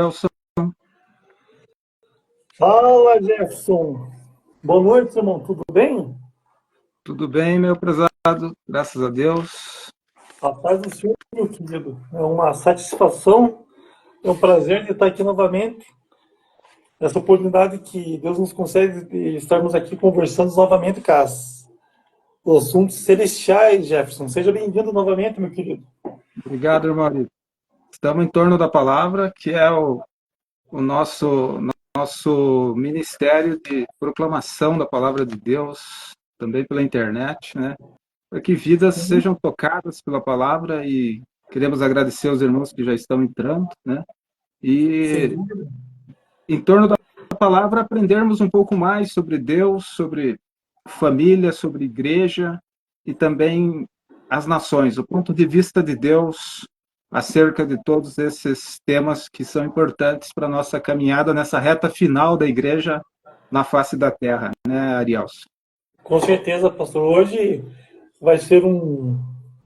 Nelson. Fala, Jefferson. Boa noite, irmão. Tudo bem? Tudo bem, meu prezado? Graças a Deus. A paz do Senhor, meu querido. É uma satisfação, é um prazer de estar aqui novamente. Essa oportunidade que Deus nos concede de estarmos aqui conversando novamente com os assuntos celestiais, Jefferson. Seja bem-vindo novamente, meu querido. Obrigado, irmão. Estamos em torno da palavra, que é o nosso ministério de proclamação da palavra de Deus, também pela internet, né? Para que vidas sejam tocadas pela palavra, e queremos agradecer aos irmãos que já estão entrando, né? Sem E dúvida. em torno da palavra aprendermos um pouco mais sobre Deus, sobre família, sobre igreja e também as nações, o ponto de vista de Deus acerca de todos esses temas que são importantes para a nossa caminhada nessa reta final da igreja na face da terra, né, Arielson? Com certeza, pastor. Hoje vai ser um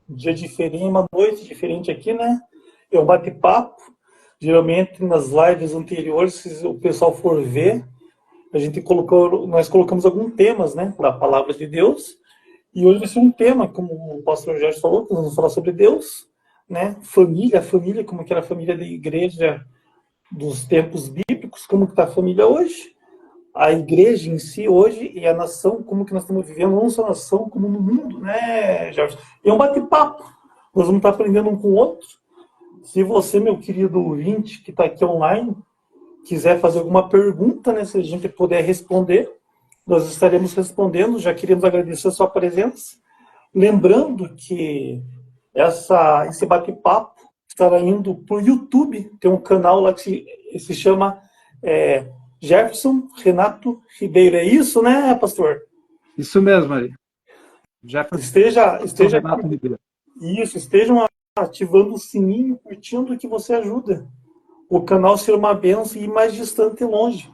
dia diferente, uma noite diferente aqui, né? É um bate-papo. Geralmente nas lives anteriores, se o pessoal for ver, nós colocamos alguns temas, né, da palavra de Deus. E hoje vai ser um tema, como o pastor Jorge falou, que nós vamos falar sobre Deus, né? Família, como que era a família da igreja dos tempos bíblicos, como que está a família hoje, a igreja em si hoje e a nação, como que nós estamos vivendo, não só na nação, como no mundo, né, Jorge? E é um bate-papo. Nós vamos estar aprendendo um com o outro. Se você, meu querido ouvinte, que está aqui online, quiser fazer alguma pergunta, né, se a gente puder responder, nós estaremos respondendo. Já queremos agradecer a sua presença. Lembrando que esse bate-papo estará indo para o YouTube. Tem um canal lá que se chama Jefferson Renato Ribeiro. É isso, né, pastor? Isso mesmo, Maria. Esteja Renato Ribeiro. isso, estejam ativando o sininho, curtindo, que você ajuda o canal ser uma bênção e ir mais distante e longe,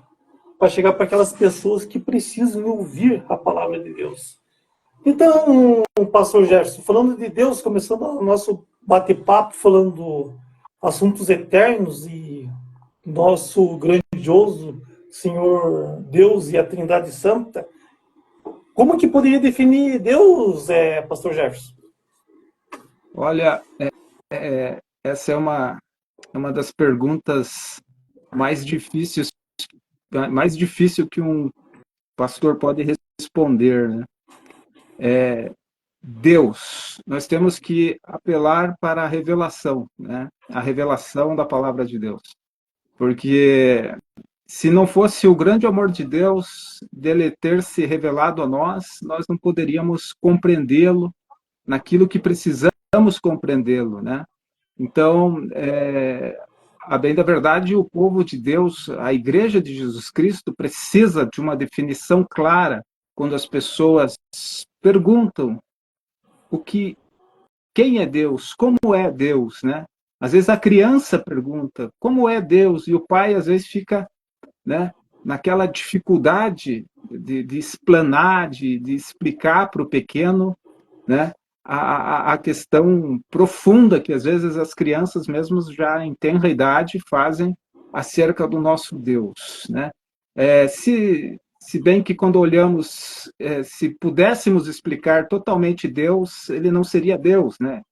para chegar para aquelas pessoas que precisam ouvir a palavra de Deus. Então, pastor Jefferson, falando de Deus, começando o nosso bate-papo, falando assuntos eternos e nosso grandioso Senhor Deus e a Trindade Santa, como que poderia definir Deus, pastor Jefferson? Olha, essa é uma das perguntas mais difícil que um pastor pode responder, né? Deus, nós temos que apelar para a revelação, né? A revelação da palavra de Deus. Porque se não fosse o grande amor de Deus, dele ter se revelado a nós, nós não poderíamos compreendê-lo naquilo que precisamos compreendê-lo, né? Então, a bem da verdade, o povo de Deus, a igreja de Jesus Cristo, precisa de uma definição clara quando as pessoas perguntam quem é Deus, como é Deus, né? Às vezes a criança pergunta como é Deus, e o pai às vezes fica, né, naquela dificuldade de explanar, de explicar para o pequeno, né, a questão profunda que às vezes as crianças mesmo já em tenra idade fazem acerca do nosso Deus, né? Se bem que quando olhamos, se pudéssemos explicar totalmente Deus, ele não seria Deus, né?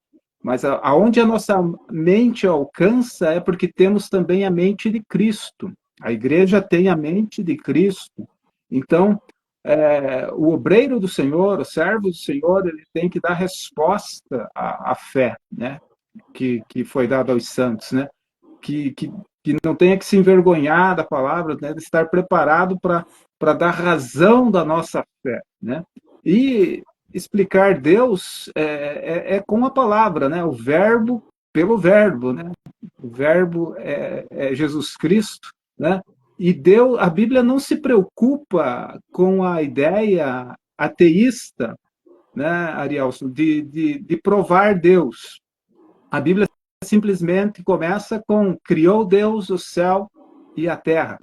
Mas aonde a nossa mente alcança é porque temos também a mente de Cristo. A igreja tem a mente de Cristo. Então, o obreiro do Senhor, o servo do Senhor, ele tem que dar resposta à fé, né? Que foi dada aos santos, né? Que não tenha que se envergonhar da palavra, né? De estar preparado para dar razão da nossa fé, né? E explicar Deus com a palavra, né? O verbo pelo verbo, né? O verbo é Jesus Cristo, né? E Deus, a Bíblia não se preocupa com a ideia ateísta, né, Arielson, de provar Deus. A Bíblia simplesmente começa com criou Deus o céu e a terra.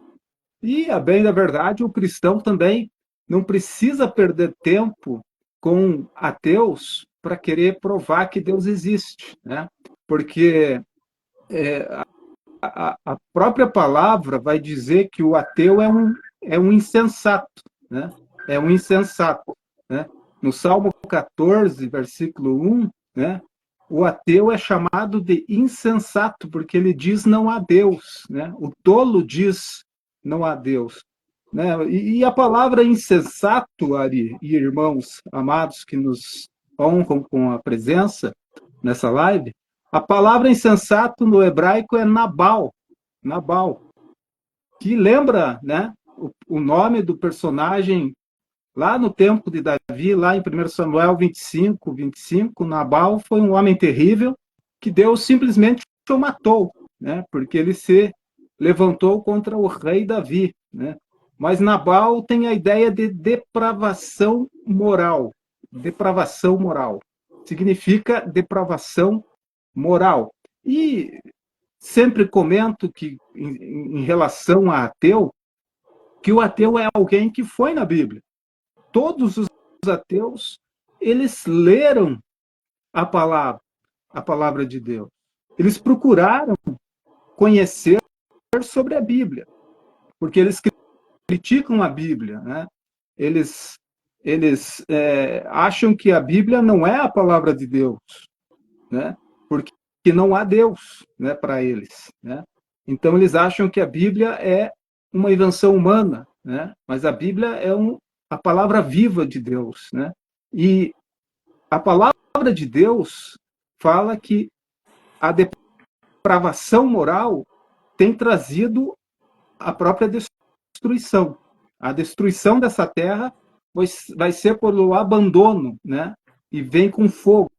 E, a bem da verdade, o cristão também não precisa perder tempo com ateus para querer provar que Deus existe, né? Porque a própria palavra vai dizer que o ateu é um insensato, né? É um insensato, né? No Salmo 14, versículo 1, né? O ateu é chamado de insensato, porque ele diz não há Deus, né? O tolo diz não há Deus, né? E a palavra insensato, Ari e irmãos amados que nos honram com a presença nessa live, a palavra insensato no hebraico é Nabal, Nabal, que lembra, né, o nome do personagem lá no tempo de Davi, lá em 1 Samuel 25, Nabal foi um homem terrível que Deus simplesmente o matou, né, porque ele se levantou contra o rei Davi, né? Mas Nabal tem a ideia de depravação moral. Depravação moral. Significa depravação moral. E sempre comento que, em relação a ateu, que o ateu é alguém que foi na Bíblia. Todos os ateus, eles leram a palavra de Deus. Eles procuraram conhecer sobre a Bíblia, porque eles criticam a Bíblia, né? Eles acham que a Bíblia não é a palavra de Deus, né? Porque não há Deus, né, para eles, né? Então eles acham que a Bíblia é uma invenção humana, né? Mas a Bíblia é a palavra viva de Deus, né? E a palavra de Deus fala que a depravação moral tem trazido a própria destruição. A destruição dessa terra vai ser pelo abandono, né? E vem com fogo,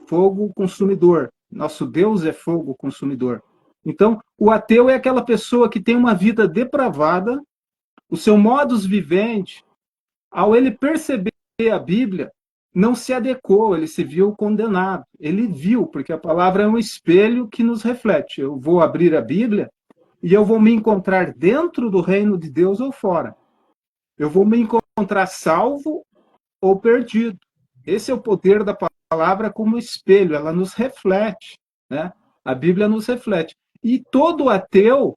fogo consumidor. Nosso Deus é fogo consumidor. Então, o ateu é aquela pessoa que tem uma vida depravada, o seu modus vivendi, ao ele perceber a Bíblia, não se adequou, ele se viu condenado. Ele viu, porque a palavra é um espelho que nos reflete. Eu vou abrir a Bíblia e eu vou me encontrar dentro do reino de Deus ou fora. Eu vou me encontrar salvo ou perdido. Esse é o poder da palavra como espelho, ela nos reflete, né? A Bíblia nos reflete. E todo ateu,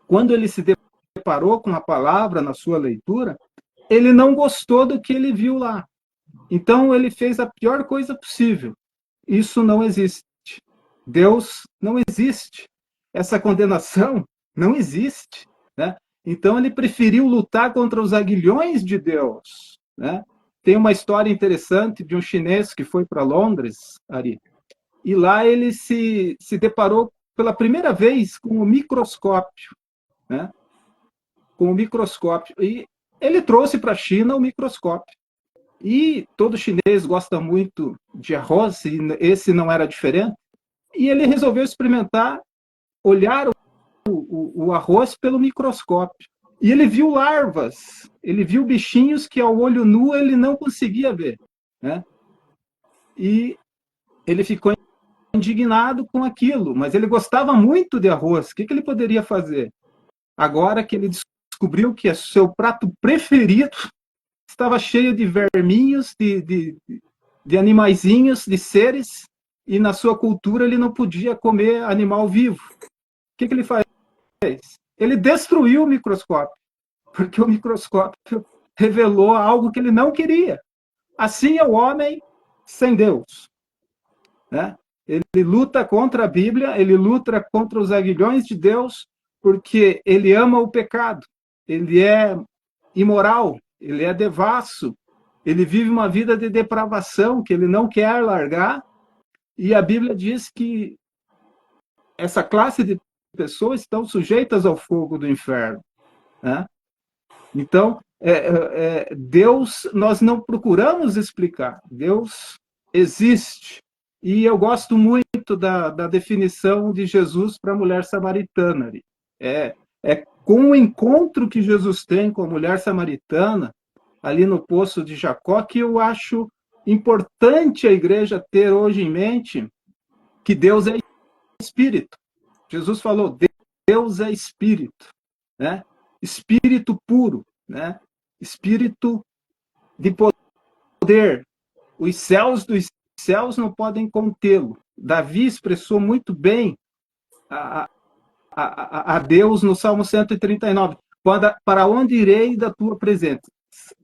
quando ele se deparou com a palavra na sua leitura, ele não gostou do que ele viu lá. Então ele fez a pior coisa possível. Isso não existe. Deus não existe. Essa condenação não existe, né? Então ele preferiu lutar contra os aguilhões de Deus, né? Tem uma história interessante de um chinês que foi para Londres, Ari, e lá ele se deparou pela primeira vez com o microscópio, né? Com o microscópio. E ele trouxe para a China o microscópio. E todo chinês gosta muito de arroz, e esse não era diferente. E ele resolveu experimentar, olhar o arroz pelo microscópio. E ele viu larvas, ele viu bichinhos que ao olho nu ele não conseguia ver, né? E ele ficou indignado com aquilo, mas ele gostava muito de arroz. O que ele poderia fazer? Agora que ele descobriu que o seu prato preferido estava cheio de verminhos, de animaizinhos, de seres, e na sua cultura ele não podia comer animal vivo. O que ele faz? Ele destruiu o microscópio, porque o microscópio revelou algo que ele não queria. Assim é o homem sem Deus, né? Ele luta contra a Bíblia, ele luta contra os aguilhões de Deus, porque ele ama o pecado, ele é imoral, ele é devasso, ele vive uma vida de depravação que ele não quer largar, e a Bíblia diz que essa classe de pessoas estão sujeitas ao fogo do inferno, né? Então, Deus, nós não procuramos explicar, Deus existe. E eu gosto muito da definição de Jesus para a mulher samaritana. É com o encontro que Jesus tem com a mulher samaritana, ali no poço de Jacó, que eu acho importante a igreja ter hoje em mente que Deus é espírito. Jesus falou, Deus é espírito, né? Espírito puro, né? Espírito de poder. Os céus dos céus não podem contê-lo. Davi expressou muito bem a Deus no Salmo 139. Para onde irei da tua presença?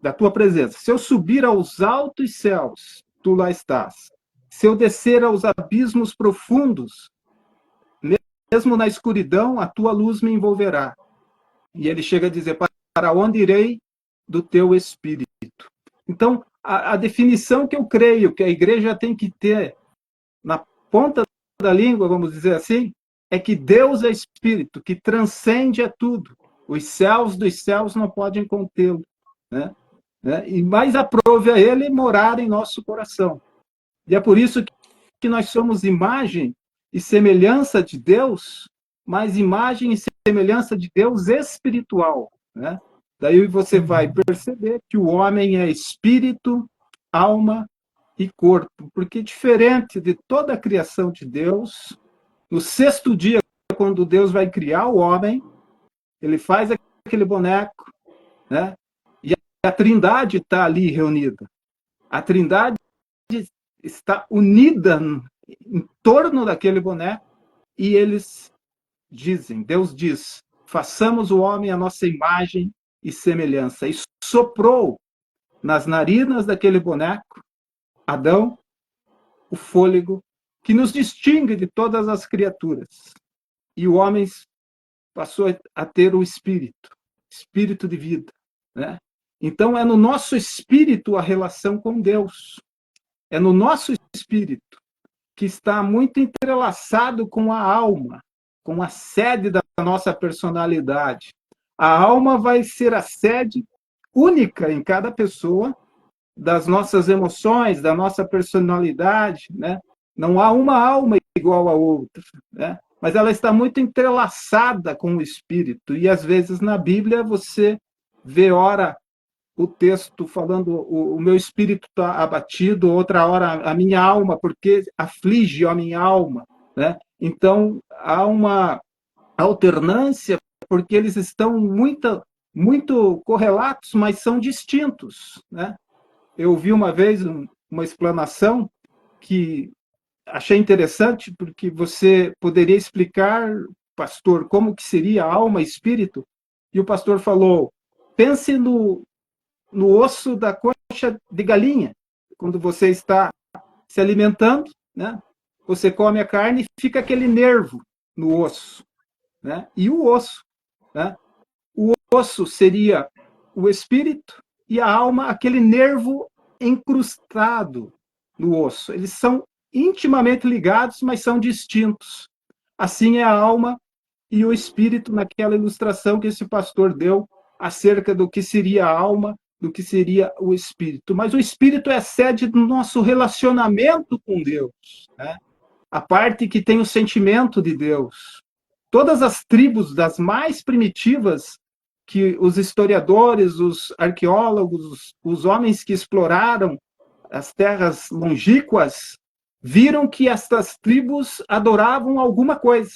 Da tua presença. Se eu subir aos altos céus, tu lá estás. Se eu descer aos abismos profundos, mesmo na escuridão, a tua luz me envolverá. E ele chega a dizer, para onde irei do teu espírito? Então, a definição que eu creio que a igreja tem que ter na ponta da língua, vamos dizer assim, é que Deus é espírito, que transcende a tudo. Os céus dos céus não podem contê-lo, né? E mais aprove a ele morar em nosso coração. E é por isso que nós somos imagem e semelhança de Deus, mas imagem e semelhança de Deus espiritual, né? Daí você vai perceber que o homem é espírito, alma e corpo, porque diferente de toda a criação de Deus, no sexto dia, quando Deus vai criar o homem, ele faz aquele boneco, né? E a Trindade está ali reunida. A Trindade está unida em torno daquele boneco e eles dizem, Deus diz, façamos o homem a nossa imagem e semelhança. E soprou nas narinas daquele boneco, Adão, o fôlego que nos distingue de todas as criaturas. E o homem passou a ter o espírito de vida, né? Então é no nosso espírito a relação com Deus. É no nosso espírito que está muito entrelaçado com a alma, com a sede da nossa personalidade. A alma vai ser a sede única em cada pessoa das nossas emoções, da nossa personalidade, né? Não há uma alma igual a outra, né? Mas ela está muito entrelaçada com o espírito. E às vezes na Bíblia você vê ora o texto falando o meu espírito está abatido, outra hora a minha alma, porque aflige a minha alma, né? Então há uma alternância porque eles estão muito correlatos, mas são distintos, né? Eu vi uma vez uma explanação que achei interessante, porque você poderia explicar, pastor, como que seria alma e espírito, e o pastor falou, pense no osso da coxa de galinha, quando você está se alimentando, né? Você come a carne e fica aquele nervo no osso, né? E o osso, né? O osso seria o espírito e a alma, aquele nervo encrustado no osso. Eles são intimamente ligados, mas são distintos. Assim é a alma e o espírito naquela ilustração que esse pastor deu acerca do que seria a alma, do que seria o espírito. Mas o espírito é a sede do nosso relacionamento com Deus, né? A parte que tem o sentimento de Deus. Todas as tribos, das mais primitivas, que os historiadores, os arqueólogos, os homens que exploraram as terras longínquas, viram que estas tribos adoravam alguma coisa.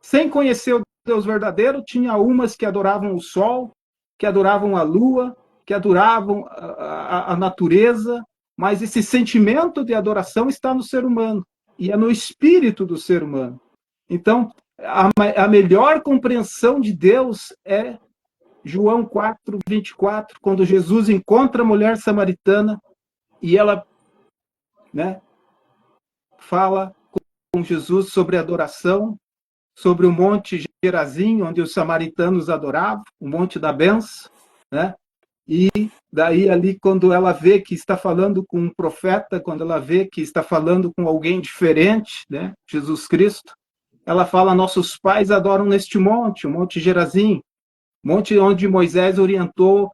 Sem conhecer o Deus verdadeiro, tinha umas que adoravam o sol, que adoravam a lua, que adoravam a natureza, mas esse sentimento de adoração está no ser humano, e é no espírito do ser humano. Então, a melhor compreensão de Deus é João 4, 24, quando Jesus encontra a mulher samaritana e ela, né, fala com Jesus sobre adoração, sobre o Monte Gerazim, onde os samaritanos adoravam, o Monte da Benção, né? E daí ali, quando ela vê que está falando com um profeta, quando ela vê que está falando com alguém diferente, né, Jesus Cristo, ela fala, nossos pais adoram neste monte, o Monte Gerazim, monte onde Moisés orientou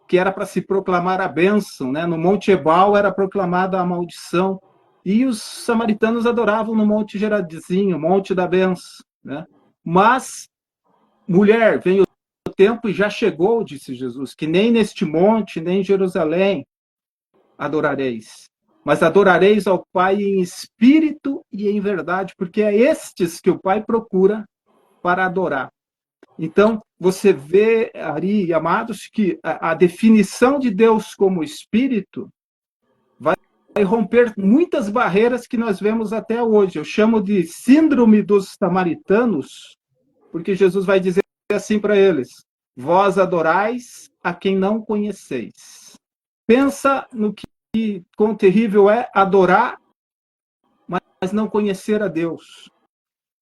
que era para se proclamar a bênção, né? No Monte Ebal era proclamada a maldição, e os samaritanos adoravam no Monte Gerazim, o Monte da Bênção, né? Mas, mulher, vem o tempo e já chegou, disse Jesus, que nem neste monte, nem em Jerusalém adorareis, mas adorareis ao Pai em espírito e em verdade, porque é estes que o Pai procura para adorar. Então, você vê, Ari e amados, que a definição de Deus como espírito vai romper muitas barreiras que nós vemos até hoje. Eu chamo de síndrome dos samaritanos, porque Jesus vai dizer assim para eles: vós adorais a quem não conheceis. Pensa no que quão terrível é adorar, mas não conhecer a Deus.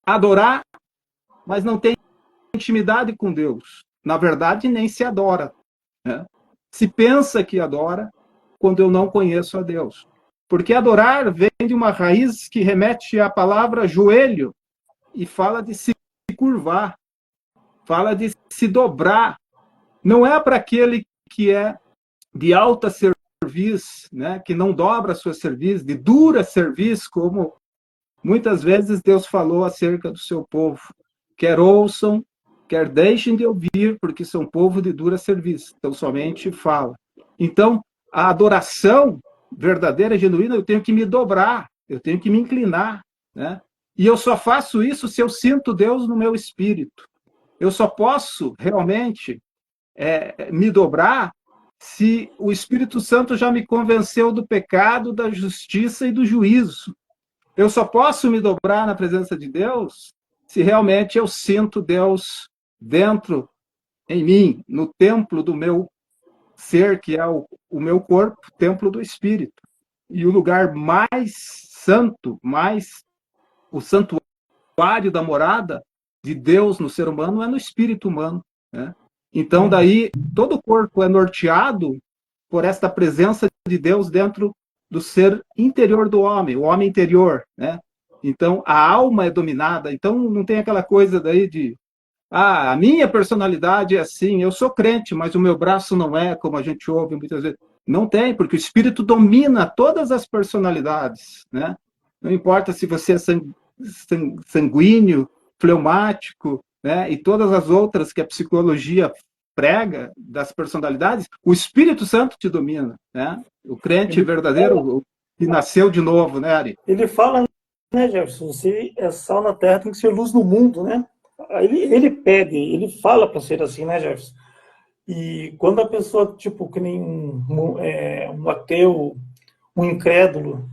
Adorar, mas não ter intimidade com Deus. Na verdade, nem se adora, né? Se pensa que adora quando eu não conheço a Deus. Porque adorar vem de uma raiz que remete à palavra joelho e fala de se curvar, fala de se dobrar. Não é para aquele que é de alta serviço, né, que não dobra a sua serviço, de dura serviço, como muitas vezes Deus falou acerca do seu povo. Quer ouçam, quer deixem de ouvir, porque são povo de dura serviço. Então, somente fala. Então, a adoração verdadeira, genuína, eu tenho que me dobrar, eu tenho que me inclinar, né? E eu só faço isso se eu sinto Deus no meu espírito. Eu só posso realmente me dobrar se o Espírito Santo já me convenceu do pecado, da justiça e do juízo. Eu só posso me dobrar na presença de Deus se realmente eu sinto Deus dentro, em mim, no templo do meu ser, que é o meu corpo, templo do Espírito. E o lugar mais santo, mais o santuário da morada de Deus no ser humano é no espírito humano, né? Então, daí, todo o corpo é norteado por esta presença de Deus dentro do ser interior do homem, o homem interior, né? Então, a alma é dominada. Então, não tem aquela coisa daí de a minha personalidade é assim, eu sou crente, mas o meu braço não é, como a gente ouve muitas vezes. Não tem, porque o Espírito domina todas as personalidades, né? Não importa se você é sanguíneo, fleumático, né? E todas as outras que a psicologia prega das personalidades, o Espírito Santo te domina, né? O crente verdadeiro que nasceu de novo, né, Ari? Ele fala, né, Jefferson, você é sal na terra, tem que ser luz no mundo, né? Ele pede, ele fala para ser assim, né, Jefferson? E quando a pessoa, tipo, que nem um ateu, um incrédulo,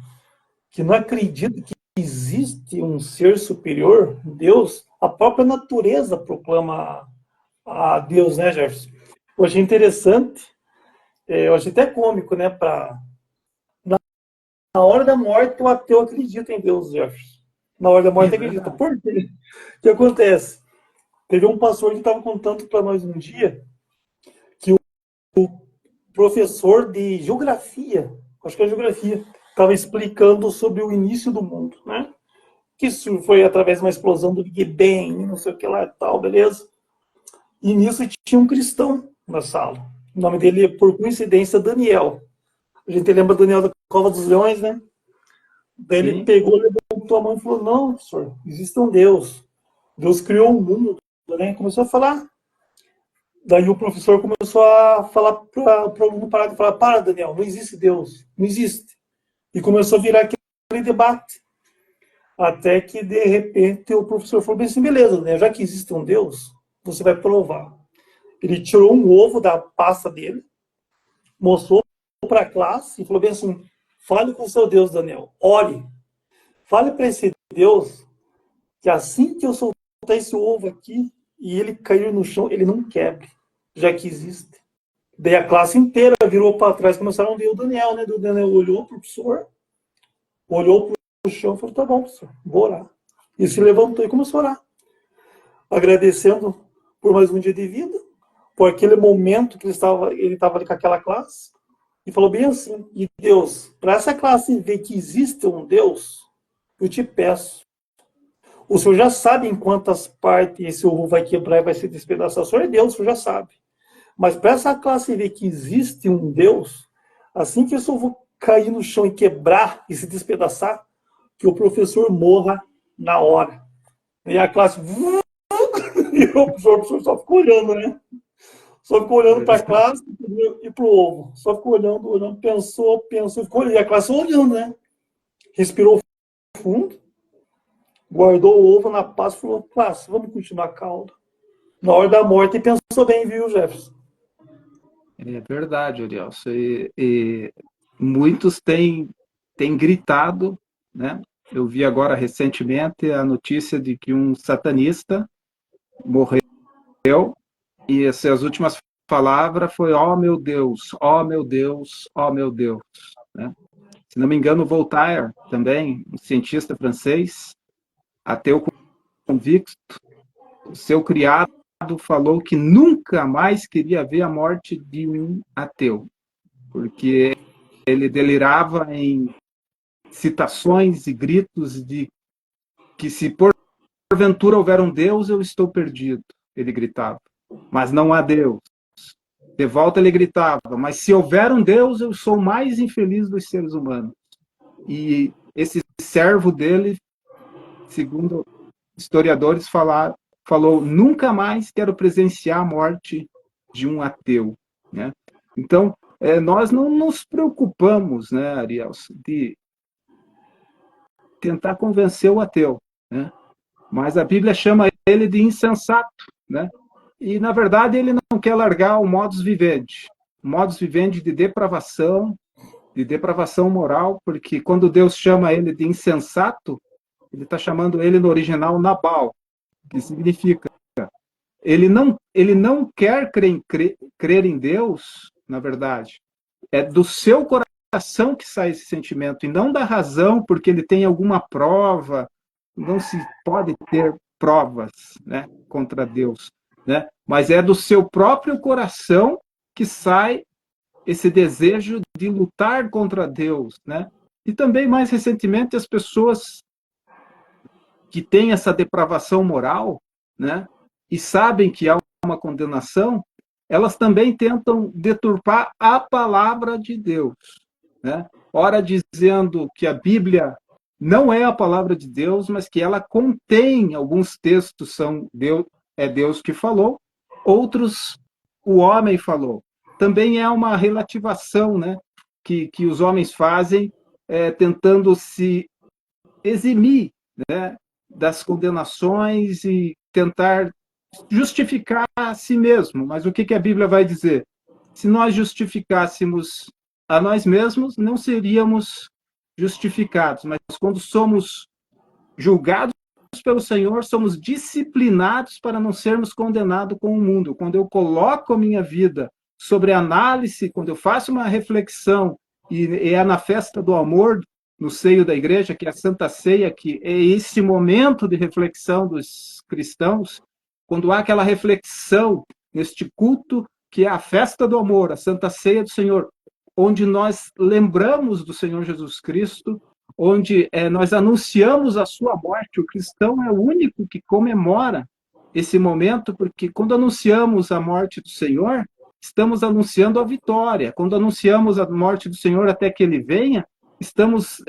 que não acredita que existe um ser superior, Deus, a própria natureza proclama a Deus, né, Jefferson? Eu achei interessante, eu achei até cômico, né, na hora da morte o ateu acredita em Deus, Jefferson. Na hora da morte acredita. Por quê? O que acontece? Teve um pastor que estava contando para nós um dia que o professor de geografia, acho que é geografia, estava explicando sobre o início do mundo, né? Que isso foi através de uma explosão do Big Bang, não sei o que lá e tal, beleza? E nisso tinha um cristão na sala. O nome dele, por coincidência, Daniel. A gente lembra Daniel da Cova dos Leões, né? Daí ele pegou, levantou a mão e falou: não, professor, existe um Deus. Deus criou o mundo, né? Começou a falar. Daí o professor começou a falar para o aluno parar de falar: para, Daniel, não existe Deus, não existe. E começou a virar aquele debate. Até que, de repente, o professor falou bem assim: beleza, né? Já que existe um Deus, você vai provar. Ele tirou um ovo da pasta dele, mostrou para a classe e falou bem assim: fale com o seu Deus, Daniel, ore. Fale para esse Deus que assim que eu soltar esse ovo aqui e ele cair no chão, ele não quebre, já que existe. Daí a classe inteira virou para trás, começaram a ver o Daniel, né? O Daniel olhou para o professor, olhou para o chão e falou: tá bom, professor, vou orar. E se levantou e começou a orar, agradecendo por mais um dia de vida, por aquele momento que ele estava ali com aquela classe, e falou bem assim: e Deus, para essa classe ver que existe um Deus, eu te peço, o senhor já sabe em quantas partes esse ovo vai quebrar e vai se despedaçar. O senhor é Deus, o senhor já sabe. Mas para essa classe ver que existe um Deus, assim que esse ovo cair no chão e quebrar e se despedaçar, que o professor morra na hora. E a classe... E o professor só ficou olhando, né? Só ficou olhando para a classe e para o ovo. Só ficou olhando, pensou, ficou olhando. E a classe olhando, né? Respirou fundo, guardou o ovo na paz e falou: classe, vamos continuar caldo. Na hora da morte, e pensou bem, viu, Jefferson? É verdade, Arielson. E muitos têm gritado, né? Eu vi agora recentemente a notícia de que um satanista morreu, e as últimas palavras foi: ó meu Deus, ó meu Deus, ó meu Deus. Né? Se não me engano, Voltaire, também, um cientista francês, ateu convicto, seu criado falou que nunca mais queria ver a morte de um ateu, porque ele delirava em citações e gritos de que se porventura houver um Deus, eu estou perdido, ele gritava. Mas não há Deus. De volta ele gritava: mas se houver um Deus, eu sou o mais infeliz dos seres humanos. E esse servo dele, segundo historiadores falou: nunca mais quero presenciar a morte de um ateu. Né? Então, nós não nos preocupamos, né, Ariel, de tentar convencer o ateu, né? Mas a Bíblia chama ele de insensato, né? E, na verdade, ele não quer largar o modus vivendi de depravação moral, porque quando Deus chama ele de insensato, ele está chamando ele no original Nabal, que significa ele não quer crer em Deus, na verdade. É do seu coração que sai esse sentimento, e não da razão, porque ele tem alguma prova. Não se pode ter provas, né, contra Deus. Né? Mas é do seu próprio coração que sai esse desejo de lutar contra Deus. Né? E também, mais recentemente, as pessoas que têm essa depravação moral, né, e sabem que há uma condenação, elas também tentam deturpar a palavra de Deus. Né? Ora dizendo que a Bíblia não é a palavra de Deus, mas que ela contém alguns textos, é Deus que falou, outros o homem falou. Também é uma relativação, né, que os homens fazem, tentando se eximir, né, das condenações e tentar justificar a si mesmo. Mas o que a Bíblia vai dizer? Se nós justificássemos a nós mesmos, não seríamos justificados. Mas quando somos julgados pelo Senhor, somos disciplinados para não sermos condenados com o mundo. Quando eu coloco a minha vida sobre análise, quando eu faço uma reflexão, e é na festa do amor, no seio da igreja, que é a Santa Ceia, que é esse momento de reflexão dos cristãos, quando há aquela reflexão neste culto, que é a festa do amor, a Santa Ceia do Senhor, onde nós lembramos do Senhor Jesus Cristo, onde nós anunciamos a sua morte. O cristão é o único que comemora esse momento, porque quando anunciamos a morte do Senhor, estamos anunciando a vitória. Quando anunciamos a morte do Senhor até que ele venha, estamos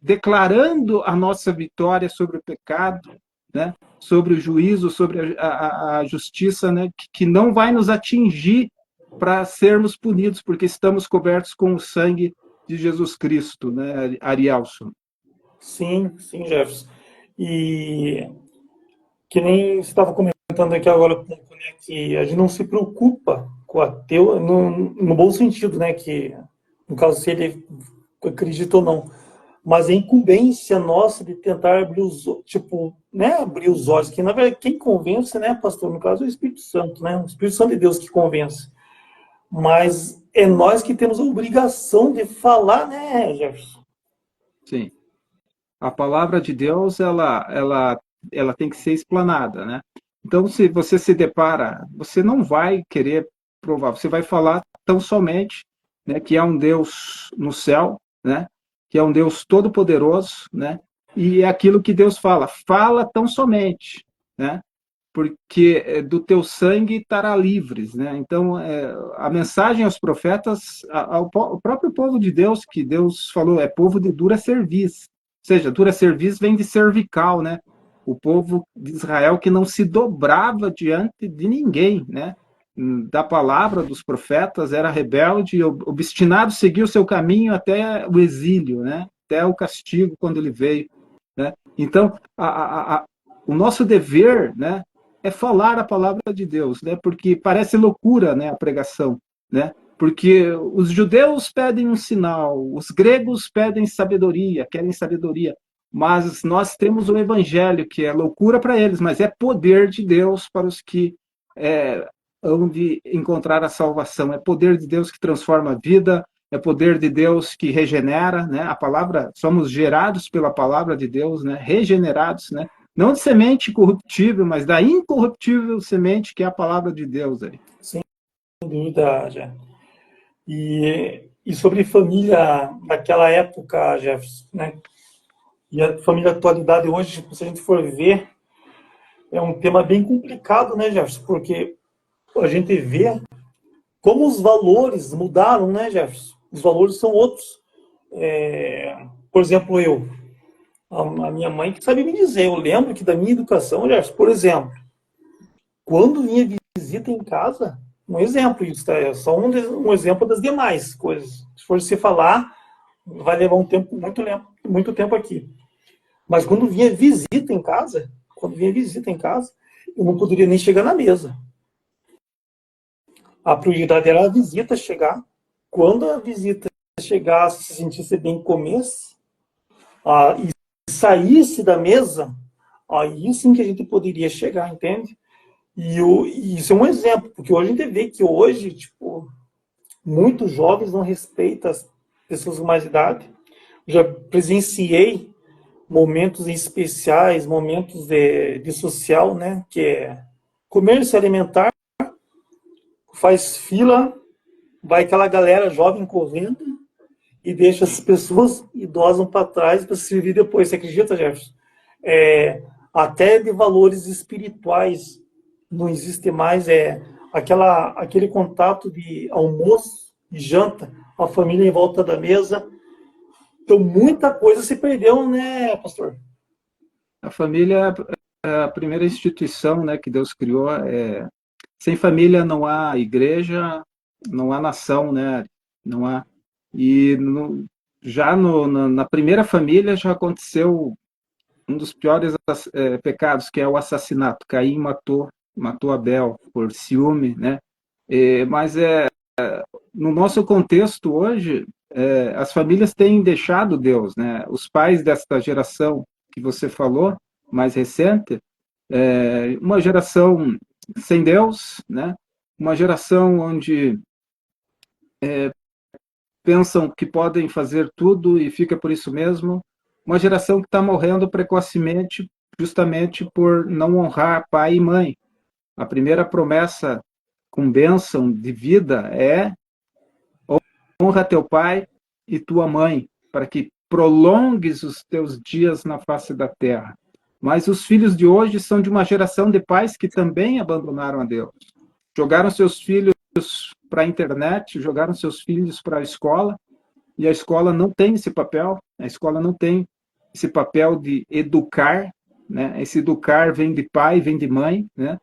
declarando a nossa vitória sobre o pecado, né? Sobre o juízo, sobre a justiça, né? Que não vai nos atingir para sermos punidos, porque estamos cobertos com o sangue de Jesus Cristo, né, Arielson? Sim, sim, Jefferson. E que nem você estava comentando aqui agora, né, que a gente não se preocupa com o ateu, no bom sentido, né, que no caso se ele acredita ou não, mas a incumbência nossa de tentar abrir abrir os olhos, que na verdade quem convence, né, pastor, no caso é o Espírito Santo, né, o Espírito Santo de Deus que convence. Mas é nós que temos a obrigação de falar, né, Jefferson? Sim. A palavra de Deus, ela tem que ser explanada, né? Então, se você se depara, você não vai querer provar, você vai falar tão somente, né, que há um Deus no céu, né, que é um Deus todo-poderoso, né, e é aquilo que Deus fala tão somente, né, porque do teu sangue estará livres, né? Então, a mensagem aos profetas, ao próprio povo de Deus, que Deus falou, é povo de dura cerviz. Ou seja, dura cerviz vem de cervical, né? O povo de Israel que não se dobrava diante de ninguém, né? Da palavra dos profetas, era rebelde, obstinado, seguiu o seu caminho até o exílio, né? Até o castigo quando ele veio, né? Então, o nosso dever, né, é falar a palavra de Deus, né? Porque parece loucura, né, a pregação, né? Porque os judeus pedem um sinal, os gregos pedem sabedoria, querem sabedoria, mas nós temos o evangelho, que é loucura para eles, mas é poder de Deus para os que hão de encontrar a salvação. É poder de Deus que transforma a vida, é poder de Deus que regenera, né? A palavra, somos gerados pela palavra de Deus, né? Regenerados, né? Não de semente corruptível, mas da incorruptível semente que é a palavra de Deus aí. Sem dúvida, já. E sobre família naquela época, Jefferson, né? E a família atualidade hoje, se a gente for ver, é um tema bem complicado, né, Jefferson? Porque a gente vê como os valores mudaram, né, Jefferson? Os valores são outros. Por exemplo, a minha mãe que sabe me dizer, eu lembro que da minha educação, Jefferson, por exemplo, quando vinha visita em casa, um exemplo, isso é só um exemplo das demais coisas. Se for se falar, vai levar um tempo, muito tempo aqui. Mas quando vinha visita em casa, eu não poderia nem chegar na mesa. A prioridade era a visita chegar. Quando a visita chegasse, se sentisse bem, comesse, e saísse da mesa, aí sim que a gente poderia chegar, entende? E isso é um exemplo, porque hoje a gente vê que hoje, tipo, muitos jovens não respeitam as pessoas com mais idade. Já presenciei momentos especiais, momentos de social, né? Que é comércio alimentar, faz fila, vai aquela galera jovem correndo e deixa as pessoas idosas para trás para servir depois. Você acredita, Jefferson? Até de valores espirituais não existe mais. Aquele contato de almoço e janta, a família em volta da mesa. Então, muita coisa se perdeu, né, pastor? A família é a primeira instituição, né, que Deus criou. Sem família não há igreja, não há nação, né? Não há. E na primeira família já aconteceu um dos piores pecados, que é o assassinato. Caim matou Abel por ciúme, né? Mas no nosso contexto hoje, as famílias têm deixado Deus, né? Os pais desta geração que você falou, mais recente, uma geração sem Deus, né? Uma geração onde pensam que podem fazer tudo e fica por isso mesmo. Uma geração que está morrendo precocemente justamente por não honrar pai e mãe. A primeira promessa com bênção de vida é honra teu pai e tua mãe, para que prolongues os teus dias na face da terra. Mas os filhos de hoje são de uma geração de pais que também abandonaram a Deus. Jogaram seus filhos para a internet, jogaram seus filhos para a escola, e a escola não tem esse papel, a escola não tem esse papel de educar, né? Esse educar vem de pai, vem de mãe, né?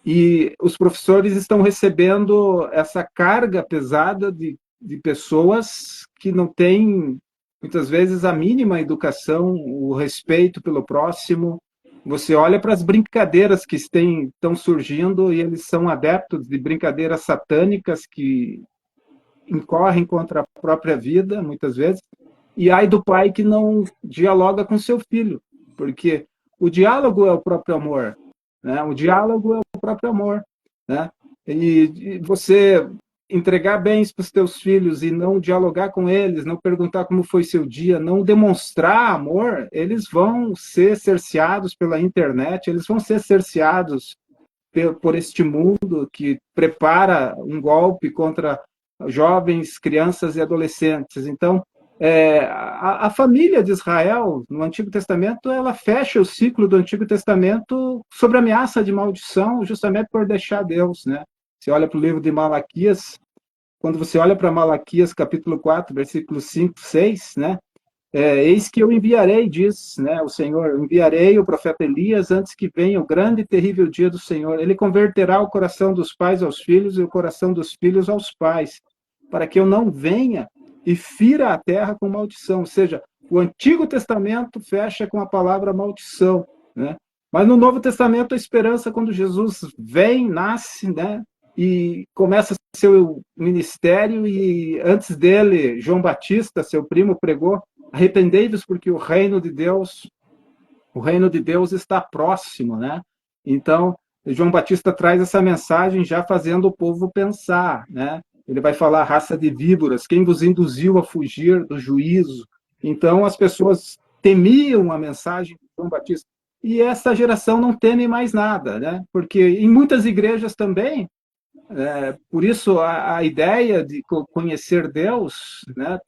E os professores estão recebendo essa carga pesada de pessoas que não têm, muitas vezes, a mínima educação, o respeito pelo próximo. Você olha para as brincadeiras que estão surgindo e eles são adeptos de brincadeiras satânicas que incorrem contra a própria vida, muitas vezes, e ai do pai que não dialoga com seu filho, porque o diálogo é o próprio amor, né? O diálogo é o próprio amor, né? E você entregar bens para os teus filhos e não dialogar com eles, não perguntar como foi seu dia, não demonstrar amor, eles vão ser cerceados pela internet, eles vão ser cerceados por este mundo que prepara um golpe contra jovens, crianças e adolescentes. Então, a família de Israel, no Antigo Testamento, ela fecha o ciclo do Antigo Testamento sobre ameaça de maldição, justamente por deixar Deus, né? Você olha para o livro de Malaquias, quando você olha para Malaquias, capítulo 4, versículos 5, 6, né? Eis que eu enviarei, diz, né, o Senhor, enviarei o profeta Elias antes que venha o grande e terrível dia do Senhor. Ele converterá o coração dos pais aos filhos e o coração dos filhos aos pais, para que eu não venha e fira a terra com maldição. Ou seja, o Antigo Testamento fecha com a palavra maldição, né? Mas no Novo Testamento a esperança, quando Jesus vem, nasce, né, e começa seu ministério, e antes dele, João Batista, seu primo, pregou: arrependei-vos porque o reino de Deus O reino de Deus está próximo, né? Então, João Batista traz essa mensagem já fazendo o povo pensar, né? Ele vai falar raça de víboras, quem vos induziu a fugir do juízo? Então, as pessoas temiam a mensagem de João Batista. E essa geração não teme mais nada, né? Porque em muitas igrejas também, por isso a ideia de conhecer Deus, né?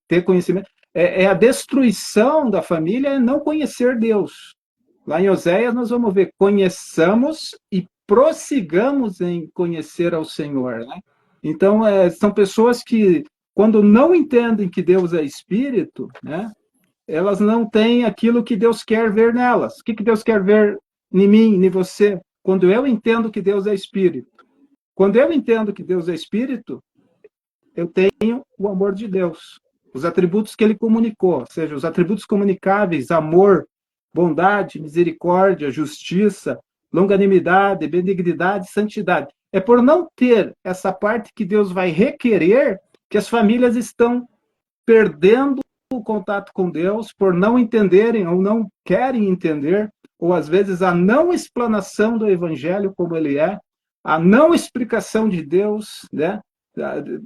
Ter conhecimento, é a destruição da família, é não conhecer Deus. Lá em Oséias nós vamos ver, conheçamos e prossigamos em conhecer ao Senhor, né? Então, são pessoas que, quando não entendem que Deus é Espírito, né? Elas não têm aquilo que Deus quer ver nelas. O que Deus quer ver em mim, em você? Quando eu entendo que Deus é Espírito. Quando eu entendo que Deus é Espírito, eu tenho o amor de Deus. Os atributos que ele comunicou, ou seja, os atributos comunicáveis, amor, bondade, misericórdia, justiça, longanimidade, benignidade, santidade. É por não ter essa parte que Deus vai requerer que as famílias estão perdendo o contato com Deus, por não entenderem ou não querem entender, ou às vezes a não explanação do evangelho como ele é, a não explicação de Deus, né?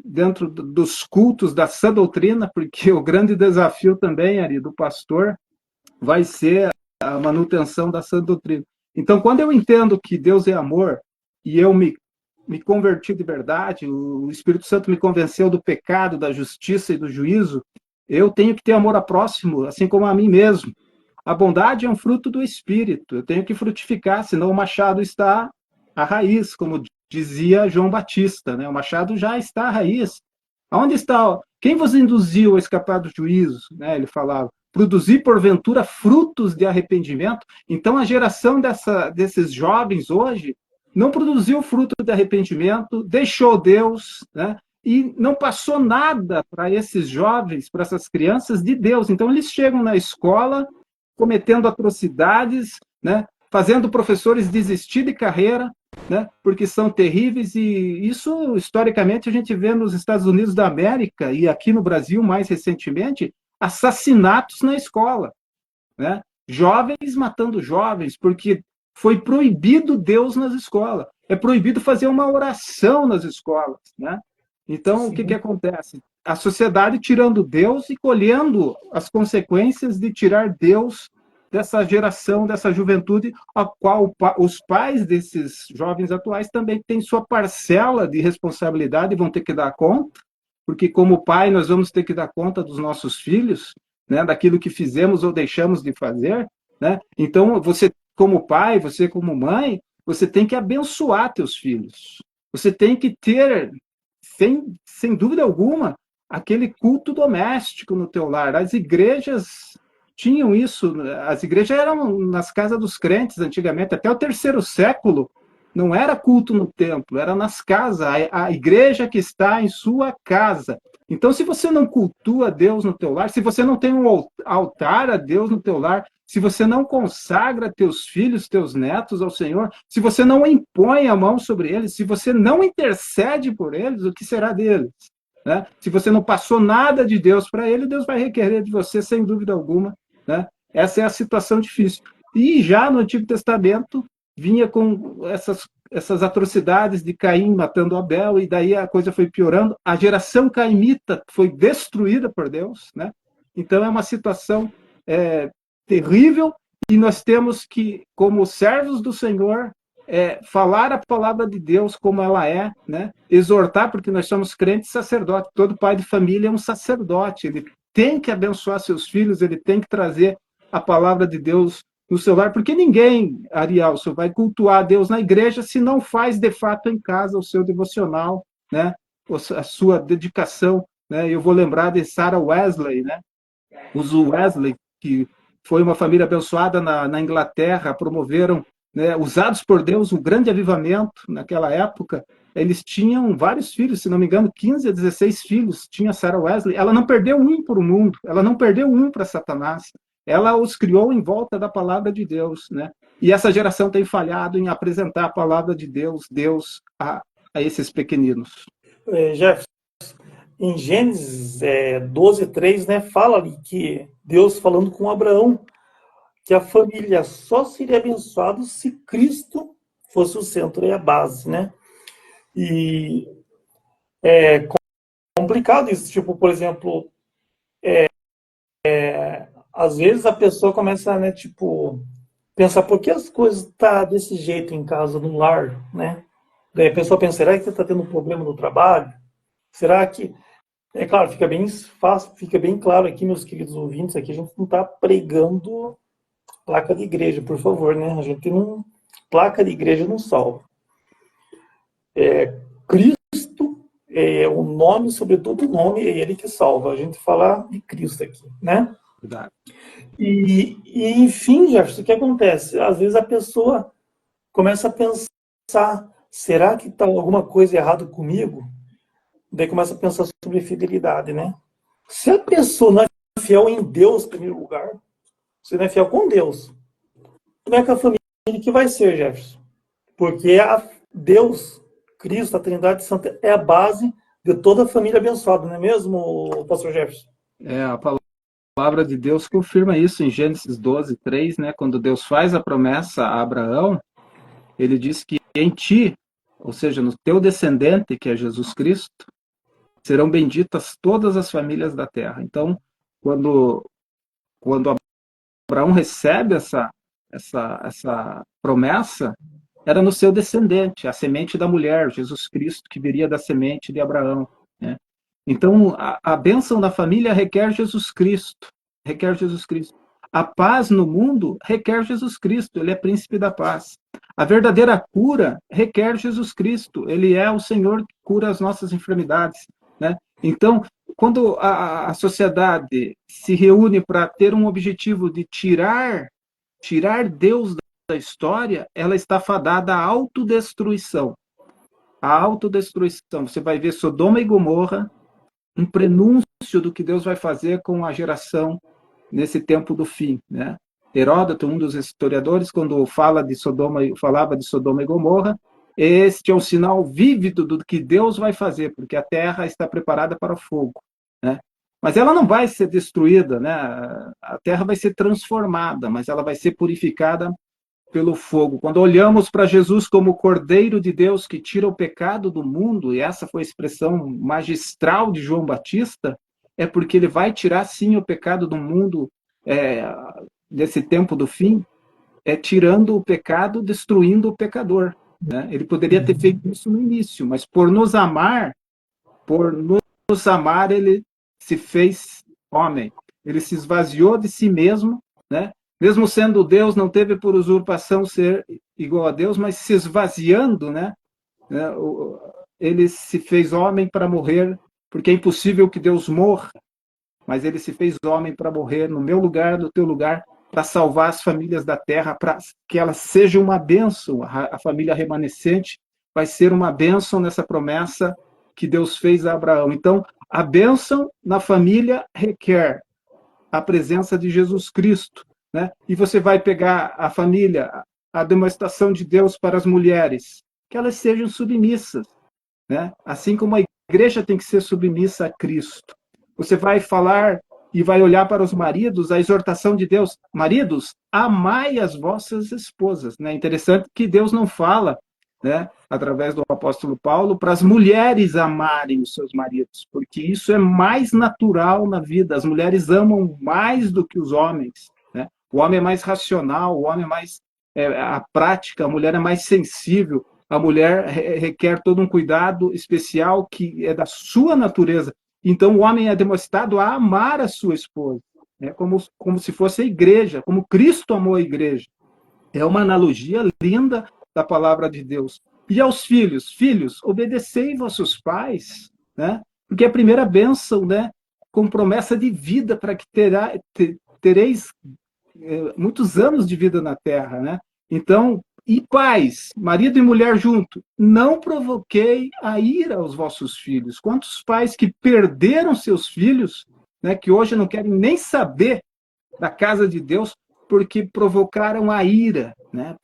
Dentro dos cultos da sã doutrina, porque o grande desafio também, Ari, do pastor, vai ser a manutenção da sã doutrina. Então, quando eu entendo que Deus é amor e eu me converti de verdade, o Espírito Santo me convenceu do pecado, da justiça e do juízo, eu tenho que ter amor ao próximo, assim como a mim mesmo. A bondade é um fruto do Espírito, eu tenho que frutificar, senão o machado está à raiz, como dizia João Batista, né? O machado já está à raiz. Aonde está? Quem vos induziu a escapar do juízo? Né? Ele falava. Produzir, porventura, frutos de arrependimento. Então, a geração desses jovens hoje não produziu fruto de arrependimento, deixou Deus, né? E não passou nada para esses jovens, para essas crianças, de Deus. Então, eles chegam na escola cometendo atrocidades, né? Fazendo professores desistir de carreira, né? Porque são terríveis, e isso, historicamente, a gente vê nos Estados Unidos da América e aqui no Brasil, mais recentemente, assassinatos na escola, né? Jovens matando jovens, porque foi proibido Deus nas escolas. É proibido fazer uma oração nas escolas, né? Então, sim, o que acontece? A sociedade tirando Deus e colhendo as consequências de tirar Deus dessa geração, dessa juventude, a qual os pais desses jovens atuais também têm sua parcela de responsabilidade e vão ter que dar conta, porque como pai nós vamos ter que dar conta dos nossos filhos, né, daquilo que fizemos ou deixamos de fazer, né? Então, você como pai, você como mãe, você tem que abençoar teus filhos. Você tem que ter, sem dúvida alguma, aquele culto doméstico no teu lar. As igrejas tinham isso, as igrejas eram nas casas dos crentes antigamente, até o 3º século, não era culto no templo, era nas casas, a igreja que está em sua casa. Então, se você não cultua Deus no teu lar, se você não tem um altar a Deus no teu lar, se você não consagra teus filhos, teus netos ao Senhor, se você não impõe a mão sobre eles, se você não intercede por eles, o que será deles? Né? Se você não passou nada de Deus para ele, Deus vai requerer de você, sem dúvida alguma. Né? Essa é a situação difícil. E já no Antigo Testamento, vinha com essas atrocidades de Caim matando Abel, e daí a coisa foi piorando. A geração caimita foi destruída por Deus, né? Então é uma situação terrível, e nós temos que, como servos do Senhor, falar a palavra de Deus como ela é, né? Exortar, porque nós somos crentes sacerdotes. Todo pai de família é um sacerdote, ele tem que abençoar seus filhos, ele tem que trazer a palavra de Deus no seu lar, porque ninguém, Arielson, vai cultuar a Deus na igreja se não faz de fato em casa o seu devocional, né? A sua dedicação, né? Eu vou lembrar de Sarah Wesley, né? Os Wesley, que foi uma família abençoada na Inglaterra, promoveram, né, usados por Deus, um grande avivamento naquela época. Eles tinham vários filhos, se não me engano, 15 a 16 filhos tinha Sarah Wesley. Ela não perdeu um para o mundo, ela não perdeu um para Satanás. Ela os criou em volta da palavra de Deus, né? E essa geração tem falhado em apresentar a palavra de Deus a esses pequeninos. Jefferson, em Gênesis 12:3, né, fala ali que Deus falando com Abraão, que a família só seria abençoada se Cristo fosse o centro e a base, né? E é complicado isso, tipo, por exemplo, às vezes a pessoa começa, né, tipo, pensar por que as coisas tá desse jeito em casa, no lar, né? Daí a pessoa pensa, será que você está tendo um problema no trabalho? Será que... É claro, fica bem fácil, fica bem claro aqui, meus queridos ouvintes, aqui a gente não está pregando placa de igreja, por favor, né? A gente não... Placa de igreja não salva. Cristo é o nome, sobretudo o nome, é ele que salva. A gente fala de Cristo aqui, né? Verdade. Enfim, Jefferson, o que acontece? Às vezes a pessoa começa a pensar, será que está alguma coisa errada comigo? Daí começa a pensar sobre fidelidade, né? Se a pessoa não é fiel em Deus, em primeiro lugar, você não é fiel com Deus, como é que a família que vai ser, Jefferson? Porque Deus, Cristo, a Trindade Santa, é a base de toda a família abençoada, não é mesmo, pastor Jefferson? A palavra de Deus confirma isso em Gênesis 12, 3, né? Quando Deus faz a promessa a Abraão, ele diz que em ti, ou seja, no teu descendente, que é Jesus Cristo, serão benditas todas as famílias da terra. Então, quando Abraão recebe essa promessa, era no seu descendente, a semente da mulher, Jesus Cristo, que viria da semente de Abraão, né? Então, a bênção da família requer Jesus Cristo, requer Jesus Cristo. A paz no mundo requer Jesus Cristo, ele é príncipe da paz. A verdadeira cura requer Jesus Cristo, ele é o Senhor que cura as nossas enfermidades, né? Então, quando a sociedade se reúne para ter um objetivo de tirar Deus da história, ela está fadada à autodestruição. A autodestruição. Você vai ver Sodoma e Gomorra, um prenúncio do que Deus vai fazer com a geração nesse tempo do fim, né? Heródoto, um dos historiadores, quando falava de Sodoma e Gomorra, este é um sinal vívido do que Deus vai fazer, porque a terra está preparada para o fogo, né? Mas ela não vai ser destruída, né? A terra vai ser transformada, mas ela vai ser purificada pelo fogo. Quando olhamos para Jesus como o Cordeiro de Deus que tira o pecado do mundo, e essa foi a expressão magistral de João Batista, é porque ele vai tirar sim o pecado do mundo desse tempo do fim, tirando o pecado, destruindo o pecador, né? Ele poderia ter feito isso no início, mas por nos amar, ele se fez homem. Ele se esvaziou de si mesmo, né? Mesmo sendo Deus, não teve por usurpação ser igual a Deus, mas se esvaziando, né? Ele se fez homem para morrer, porque é impossível que Deus morra, mas ele se fez homem para morrer no meu lugar, no teu lugar, para salvar as famílias da terra, para que ela seja uma bênção. A família remanescente vai ser uma bênção nessa promessa que Deus fez a Abraão. Então, a bênção na família requer a presença de Jesus Cristo, né? E você vai pegar a família, a demonstração de Deus para as mulheres, que elas sejam submissas, né? Assim como a igreja tem que ser submissa a Cristo. Você vai falar e vai olhar para os maridos, a exortação de Deus: maridos, amai as vossas esposas, né? Interessante que Deus não fala, né, através do apóstolo Paulo, para as mulheres amarem os seus maridos, porque isso é mais natural na vida. As mulheres amam mais do que os homens, né? O homem é mais racional, o homem é mais a prática, a mulher é mais sensível, a mulher requer todo um cuidado especial que é da sua natureza. Então o homem é demonstrado a amar a sua esposa, né? Como se fosse a igreja, como Cristo amou a igreja. É uma analogia linda da palavra de Deus. E aos filhos, filhos, obedecei vossos pais, né? Porque a primeira bênção, né, com promessa de vida para que tereis muitos anos de vida na terra, né? Então, e pais, marido e mulher junto, não provoquei a ira aos vossos filhos. Quantos pais que perderam seus filhos, né, que hoje não querem nem saber da casa de Deus, porque provocaram a ira, né?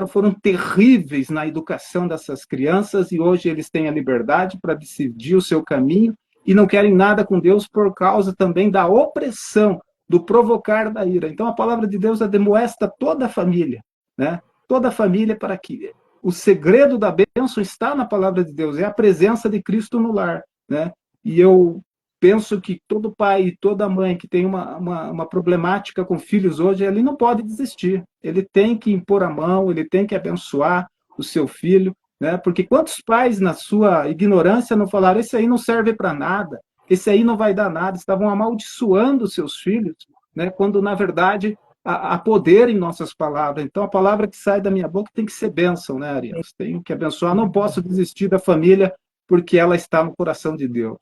Foram terríveis na educação dessas crianças, e hoje eles têm a liberdade para decidir o seu caminho e não querem nada com Deus por causa também da opressão do provocar da ira. Então, a palavra de Deus admoesta toda a família, né? Toda a família para que o segredo da bênção está na palavra de Deus, é a presença de Cristo no lar, né? E eu penso que todo pai e toda mãe que tem uma problemática com filhos hoje, ele não pode desistir. Ele tem que impor a mão, ele tem que abençoar o seu filho, né? Porque quantos pais, na sua ignorância, não falaram, esse aí não serve para nada, esse aí não vai dar nada, estavam amaldiçoando os seus filhos, né? Quando, na verdade, há poder em nossas palavras. Então, a palavra que sai da minha boca tem que ser bênção, né, Ariel? Tenho que abençoar, não posso desistir da família porque ela está no coração de Deus.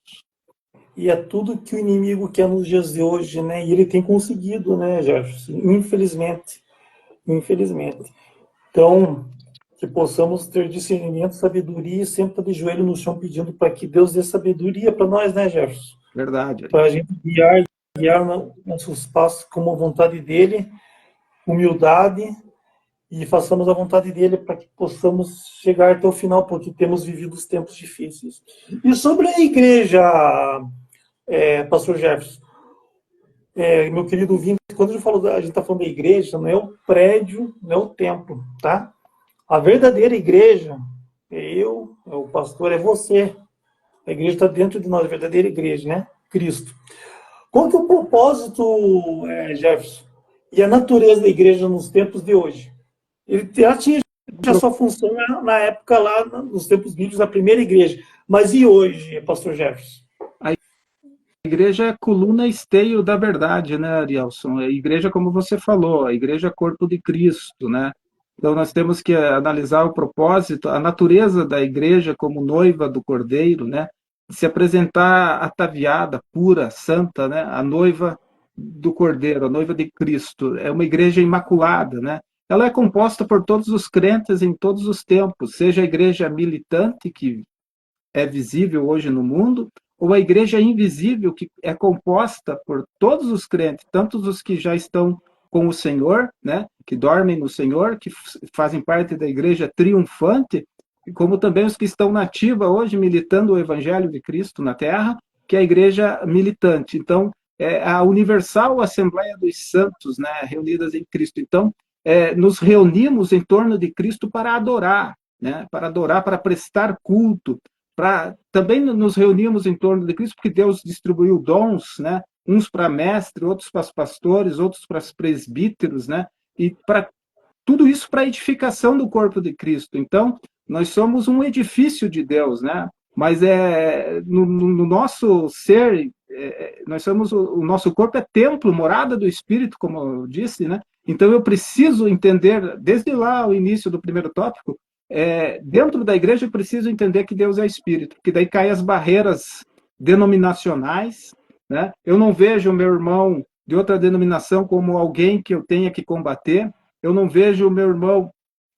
E é tudo que o inimigo quer nos dias de hoje, né? E ele tem conseguido, né, Jefferson? Infelizmente. Infelizmente. Então, que possamos ter discernimento, sabedoria e sempre de joelho no chão pedindo para que Deus dê sabedoria para nós, né, Jefferson? Verdade. Para a gente guiar nossos passos como a vontade dele, humildade, e façamos a vontade dele para que possamos chegar até o final, porque temos vivido os tempos difíceis. E sobre a igreja, Pastor Jefferson, meu querido ouvinte, quando a gente está falando da igreja, não é o prédio, não é o templo, tá? A verdadeira igreja é é o pastor, é você. A igreja está dentro de nós, a verdadeira igreja, né? Cristo. Qual que é o propósito, Jefferson, e a natureza da igreja nos tempos de hoje? Ele já tinha a sua função na época lá, nos tempos bíblicos, da primeira igreja. Mas e hoje, Pastor Jefferson? A igreja é a coluna e esteio da verdade, né, Arielson? A igreja, como você falou, a igreja é corpo de Cristo, né? Então, nós temos que analisar o propósito, a natureza da igreja como noiva do Cordeiro, né? Se apresentar ataviada, pura, santa, né? A noiva do Cordeiro, a noiva de Cristo. É uma igreja imaculada, né? Ela é composta por todos os crentes em todos os tempos, seja a igreja militante, que é visível hoje no mundo, ou a igreja invisível, que é composta por todos os crentes, tanto os que já estão com o Senhor, né, que dormem no Senhor, que fazem parte da igreja triunfante, como também os que estão na ativa hoje, militando o evangelho de Cristo na terra, que é a igreja militante. Então, é a universal Assembleia dos Santos, né, reunidas em Cristo. Então, nos reunimos em torno de Cristo para adorar, né, para prestar culto, também nos reunimos em torno de Cristo, porque Deus distribuiu dons, né, uns para mestre, outros para pastores, outros para presbíteros, né, e para tudo isso para a edificação do corpo de Cristo. Então, nós somos um edifício de Deus, né? Mas no nosso ser, nós somos o nosso corpo é templo, morada do Espírito, como eu disse, né? Então eu preciso entender, desde lá o início do primeiro tópico, dentro da igreja eu preciso entender que Deus é Espírito, porque daí caem as barreiras denominacionais, né? Eu não vejo o meu irmão de outra denominação como alguém que eu tenha que combater. Eu não vejo o meu irmão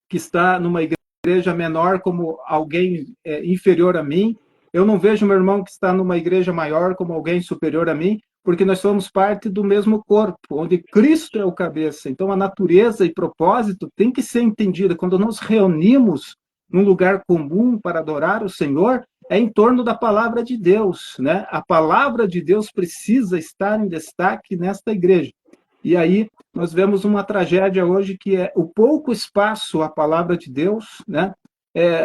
que está numa igreja menor como alguém inferior a mim. Eu não vejo o meu irmão que está numa igreja maior como alguém superior a mim, porque nós somos parte do mesmo corpo, onde Cristo é o cabeça. Então, a natureza e propósito tem que ser entendida. Quando nos reunimos num lugar comum para adorar o Senhor, é em torno da palavra de Deus, né? A palavra de Deus precisa estar em destaque nesta igreja. E aí nós vemos uma tragédia hoje que é o pouco espaço à palavra de Deus, né?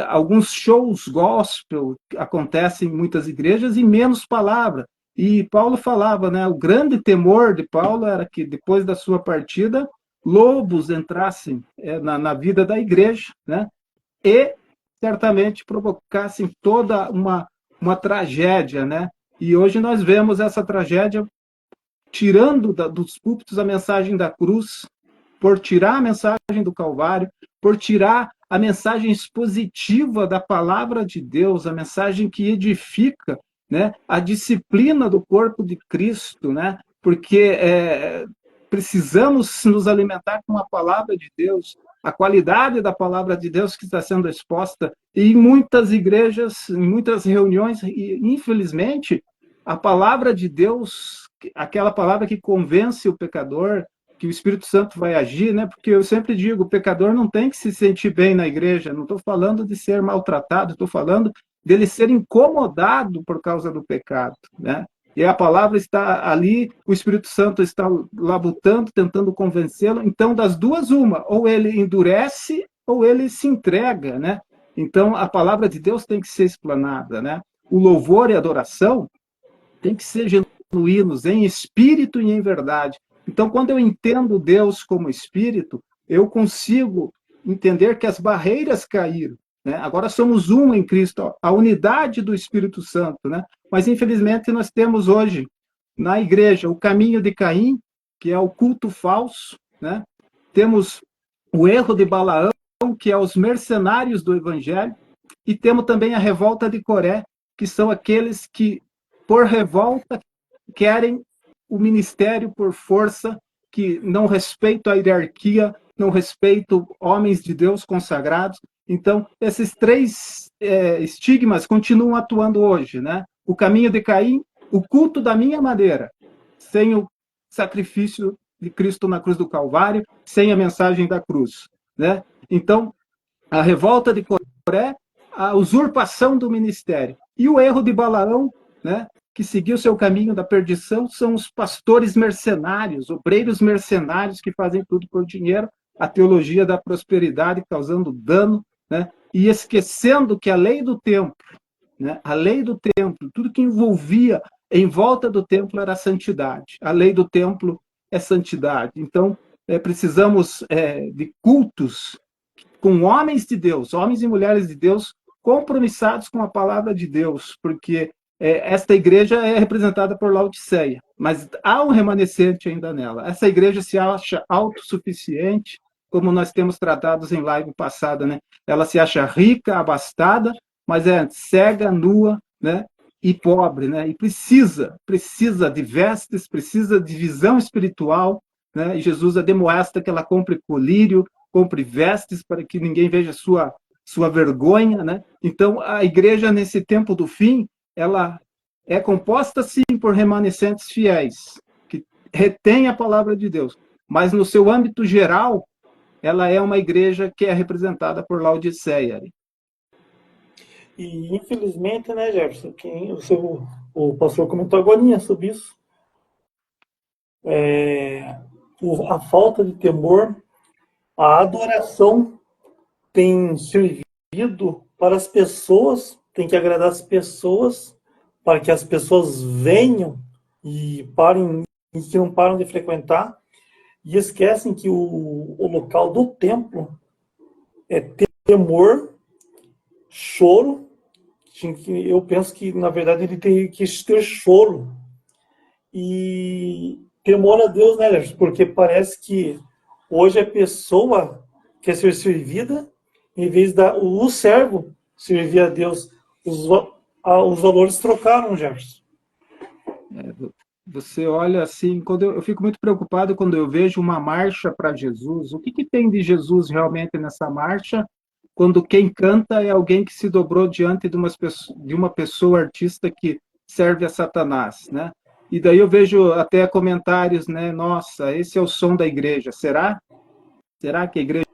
Alguns shows gospel acontecem em muitas igrejas e menos palavra. E Paulo falava, né? O grande temor de Paulo era que depois da sua partida lobos entrassem na vida da igreja, né? E certamente provocassem toda uma tragédia, né? E hoje nós vemos essa tragédia tirando dos púlpitos a mensagem da cruz, por tirar a mensagem do Calvário, por tirar a mensagem expositiva da palavra de Deus, a mensagem que edifica, né? A disciplina do corpo de Cristo, né? Porque precisamos nos alimentar com a palavra de Deus, a qualidade da palavra de Deus que está sendo exposta. E em muitas igrejas, em muitas reuniões, e, infelizmente, a palavra de Deus, aquela palavra que convence o pecador, que o Espírito Santo vai agir, né? Porque eu sempre digo, o pecador não tem que se sentir bem na igreja, não estou falando de ser maltratado, estou falando dele ser incomodado por causa do pecado, né? E a palavra está ali, o Espírito Santo está labutando, tentando convencê-lo. Então, das duas, uma, ou ele endurece, ou ele se entrega, né? Então, a palavra de Deus tem que ser explanada, né? O louvor e a adoração tem que ser genuínos, em espírito e em verdade. Então, quando eu entendo Deus como espírito, eu consigo entender que as barreiras caíram, né? Agora somos um em Cristo, a unidade do Espírito Santo, né? Mas, infelizmente, nós temos hoje, na igreja, o caminho de Caim, que é o culto falso, né? Temos o erro de Balaão, que é os mercenários do evangelho, e temos também a revolta de Coré, que são aqueles que, por revolta, querem o ministério por força, que não respeitam a hierarquia, não respeitam homens de Deus consagrados. Então, esses três estigmas continuam atuando hoje, né? O caminho de Caim, o culto da minha maneira, sem o sacrifício de Cristo na cruz do Calvário, sem a mensagem da cruz, né? Então, a revolta de Coré, a usurpação do ministério. E o erro de Balaão, né, que seguiu seu caminho da perdição, são os pastores mercenários, obreiros mercenários que fazem tudo por dinheiro, a teologia da prosperidade causando dano, né, e esquecendo que a lei do templo, né, a lei do templo, tudo que envolvia em volta do templo era santidade. A lei do templo é santidade. Então, precisamos de cultos com homens de Deus, homens e mulheres de Deus, compromissados com a palavra de Deus, porque esta igreja é representada por Laodiceia, mas há um remanescente ainda nela. Essa igreja se acha autossuficiente, como nós temos tratado em live passada, né? Ela se acha rica, abastada, mas é cega, nua, né? E pobre, né? E precisa de vestes, precisa de visão espiritual, né? E Jesus a demoestra que ela compre colírio, compre vestes para que ninguém veja sua vergonha, né? Então, a igreja, nesse tempo do fim, ela é composta, sim, por remanescentes fiéis, que retém a palavra de Deus, mas no seu âmbito geral, ela é uma igreja que é representada por Laodiceia. E, infelizmente, né, Jefferson, o pastor comentou agora sobre isso, a falta de temor, a adoração tem servido para as pessoas, tem que agradar as pessoas, para que as pessoas venham e parem, e que não param de frequentar, e esquecem que o local do templo é temor, choro. Eu penso que, na verdade, ele tem que ter choro e temor a Deus, né, porque parece que hoje a pessoa quer ser servida em vez o servo servir a Deus. Os valores trocaram, Jefferson. Você olha assim, quando eu fico muito preocupado quando eu vejo uma marcha para Jesus. O que tem de Jesus realmente nessa marcha, quando quem canta é alguém que se dobrou diante de uma pessoa artista que serve a Satanás, né? E daí eu vejo até comentários, né? Nossa, esse é o som da igreja. Será? Será que a igreja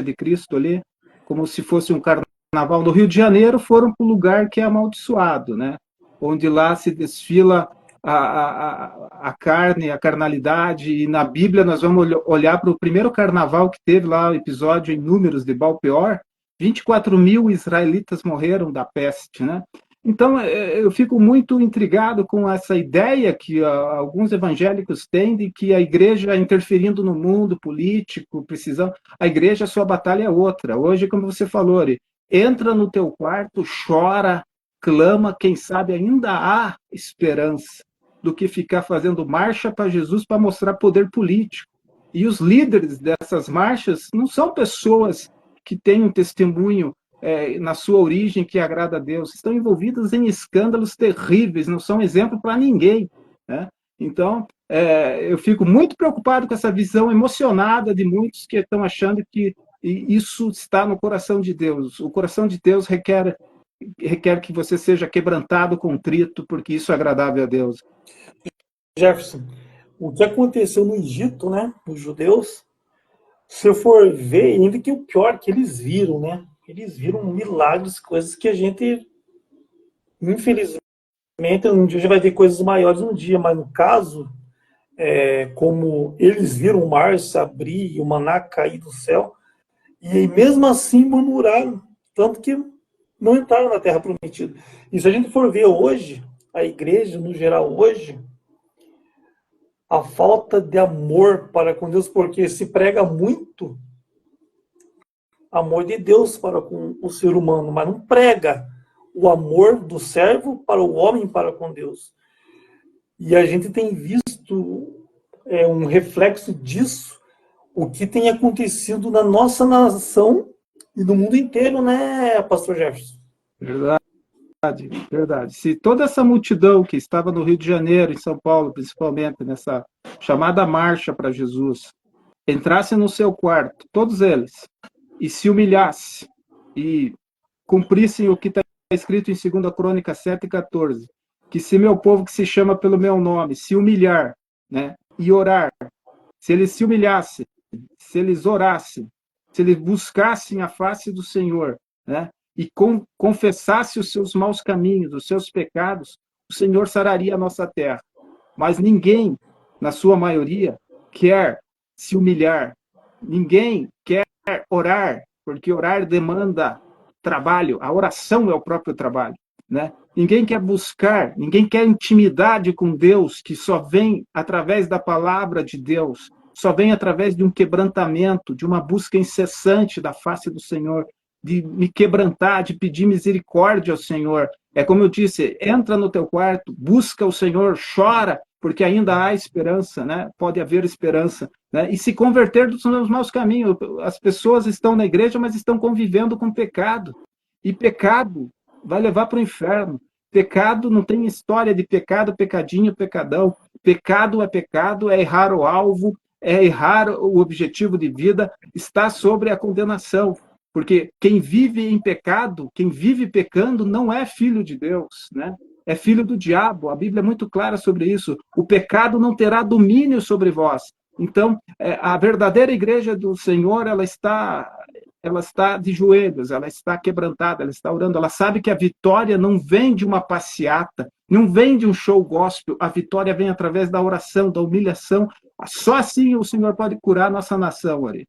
de Cristo ali, como se fosse um carnaval? No Rio de Janeiro foram para o lugar que é amaldiçoado, né? Onde lá se desfila a carne, a carnalidade, e na Bíblia nós vamos olhar para o primeiro carnaval que teve lá, o episódio em Números de Baal-peor, 24 mil israelitas morreram da peste, né? Então, eu fico muito intrigado com essa ideia que alguns evangélicos têm de que a igreja interferindo no mundo político, precisando. A igreja, a sua batalha é outra. Hoje, como você falou, Ari, entra no teu quarto, chora, clama, quem sabe ainda há esperança, do que ficar fazendo marcha para Jesus para mostrar poder político. E os líderes dessas marchas não são pessoas que têm um testemunho na sua origem que agrada a Deus, estão envolvidos em escândalos terríveis, não são exemplo para ninguém, né? Então, eu fico muito preocupado com essa visão emocionada de muitos que estão achando que isso está no coração de Deus. O coração de Deus requer que você seja quebrantado, contrito, porque isso é agradável a Deus. Jefferson, o que aconteceu no Egito, né, os judeus, se eu for ver, ainda que o pior que eles viram, né, eles viram milagres, coisas que a gente, infelizmente, um dia a gente vai ver coisas maiores um dia, mas no caso, como eles viram o mar se abrir e o maná cair do céu, e aí, mesmo assim murmuraram, tanto que não entraram na Terra Prometida. E se a gente for ver hoje, a igreja, no geral, hoje, a falta de amor para com Deus, porque se prega muito amor de Deus para com o ser humano, mas não prega o amor do servo para o homem para com Deus. E a gente tem visto um reflexo disso, o que tem acontecido na nossa nação e no mundo inteiro, né, Pastor Jefferson? Verdade, verdade. Se toda essa multidão que estava no Rio de Janeiro, em São Paulo, principalmente, nessa chamada marcha para Jesus, entrasse no seu quarto, todos eles, e se humilhasse, e cumprissem o que está escrito em 2 Crônicas 7:14, que se meu povo que se chama pelo meu nome se humilhar, né, e orar, se eles se humilhassem, se eles orassem, se eles buscassem a face do Senhor, né, e confessassem os seus maus caminhos, os seus pecados, o Senhor sararia a nossa terra. Mas ninguém, na sua maioria, quer se humilhar. Ninguém quer orar, porque orar demanda trabalho. A oração é o próprio trabalho, né? Ninguém quer buscar, ninguém quer intimidade com Deus, que só vem através da palavra de Deus, só vem através de um quebrantamento, de uma busca incessante da face do Senhor, de me quebrantar, de pedir misericórdia ao Senhor. É como eu disse, entra no teu quarto, busca o Senhor, chora, porque ainda há esperança, né? Pode haver esperança, né? E se converter dos seus maus caminhos. As pessoas estão na igreja, mas estão convivendo com pecado. E pecado vai levar para o inferno. Pecado não tem história de pecado, pecadinho, pecadão. Pecado, é errar o alvo, é errar o objetivo de vida, está sobre a condenação. Porque quem vive em pecado, quem vive pecando, não é filho de Deus, né? É filho do diabo. A Bíblia é muito clara sobre isso. O pecado não terá domínio sobre vós. Então, a verdadeira igreja do Senhor, ela está de joelhos, ela está quebrantada, ela está orando, ela sabe que a vitória não vem de uma passeata, não vem de um show gospel, a vitória vem através da oração, da humilhação. Só assim o Senhor pode curar a nossa nação, Ari.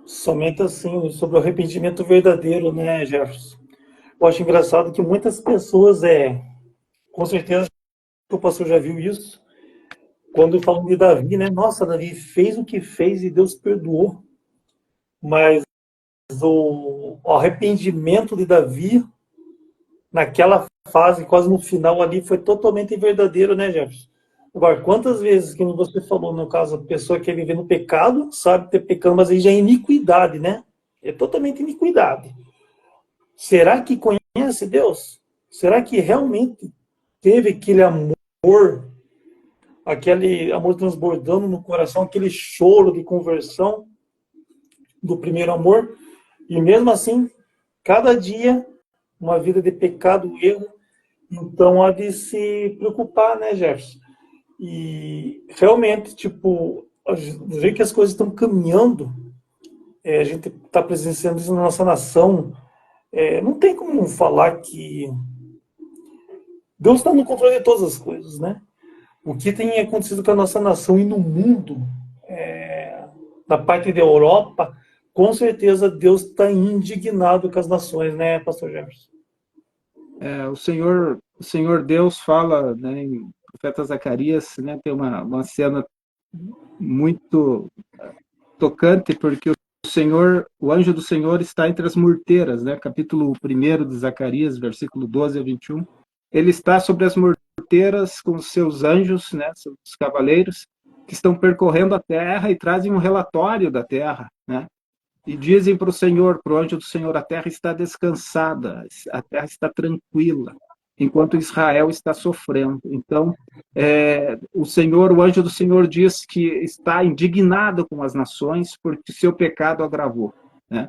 Somente assim, sobre o arrependimento verdadeiro, né, Jefferson? Eu acho engraçado que muitas pessoas, com certeza o pastor já viu isso, quando falam de Davi, né? Nossa, Davi fez o que fez e Deus perdoou. Mas o arrependimento de Davi, naquela fase, quase no final ali, foi totalmente verdadeiro, né, Jefferson? Agora, quantas vezes, como você falou, no caso, a pessoa que vive no pecado, sabe ter pecado, mas aí já é iniquidade, né? É totalmente iniquidade. Será que conhece Deus? Será que realmente teve aquele amor transbordando no coração, aquele choro de conversão do primeiro amor? E mesmo assim, cada dia, uma vida de pecado e erro, então há de se preocupar, né, Jefferson? E realmente, tipo, do jeito que as coisas estão caminhando, a gente está presenciando isso na nossa nação, não tem como falar que Deus está no controle de todas as coisas, né? O que tem acontecido com a nossa nação e no mundo, na parte da Europa, com certeza Deus está indignado com as nações, né, Pastor Jefferson? O Senhor Deus fala, né, em profeta Zacarias, né, tem uma cena muito tocante, porque o anjo do Senhor está entre as murteiras, né, capítulo 1 de Zacarias, versículo 12 a 21. Ele está sobre as murteiras com os seus anjos, né, os cavaleiros, que estão percorrendo a terra e trazem um relatório da terra, né? E dizem para o Senhor, para o anjo do Senhor, a terra está descansada, a terra está tranquila, enquanto Israel está sofrendo. Então, o anjo do Senhor diz que está indignado com as nações porque seu pecado agravou, né?